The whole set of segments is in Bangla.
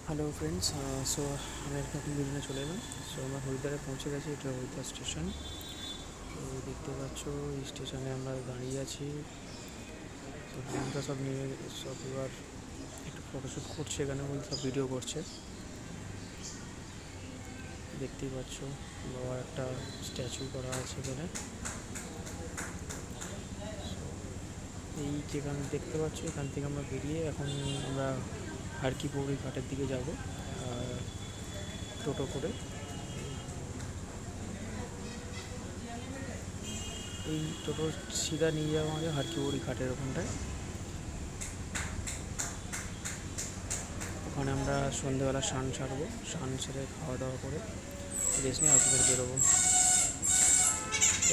হ্যালো ফ্রেন্ডস, সো আমরা একটা নতুন ভিডিও চলে এলাম। সো আমরা হরিদ্বারে পৌঁছে গেছি। এটা হরিদ্বার স্টেশন। তো দেখতে পাচ্ছ এই স্টেশনে আমরা দাঁড়িয়ে আছি। তো বন্ধুরা সব নিয়ে সব এবার একটু ফটোশ্যুট করছে, এখানে বলতে সব ভিডিও করছে। দেখতেই পাচ্ছ বাবার একটা স্ট্যাচু করা আছে এখানে। এই যেখানে দেখতে পাচ্ছ এখান থেকে আমরা বেরিয়ে এখন আমরা হারকিপৌড়ি ঘাটের দিকে যাব টোটো করে। এই টোটো সিধা নিয়ে যাবো আমাদের হারকিপৌড়ি ঘাটের ওখানটায়। ওখানে আমরা সন্ধ্যেবেলা স্নান সারবো, স্নান সেরে খাওয়া দাওয়া করে রেস্ট নিয়ে আপনাদের বেরোবো।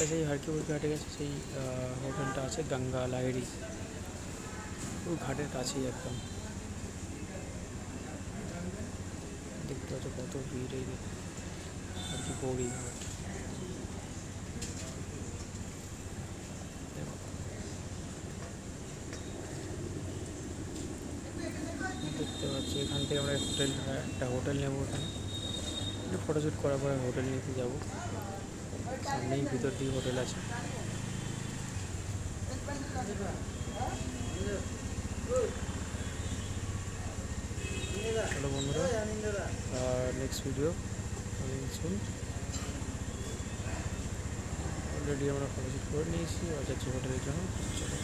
সেই হারকিপৌড়ি ঘাটে গেছে, সেই হোটেলটা আছে গঙ্গা লাহিড়ি, ওই ঘাটের কাছেই একদম। দেখতে পাচ্ছ কত ভিড় এই হারকিপৌড়ি ঘাট। দেখতে পাচ্ছি এখান থেকে আমরা একটা হোটেল নেবো, এখানে ফটোশ্যুট করার পরে হোটেল নিতে যাবো। সামনেই ভিতর দিকে হোটেল আছে। চলো বন্ধুরা, next video coming soon. Already আমরা ফটোশ্যুট করে নিয়েছি যাচ্ছি হোটেলের জন্য। চলো।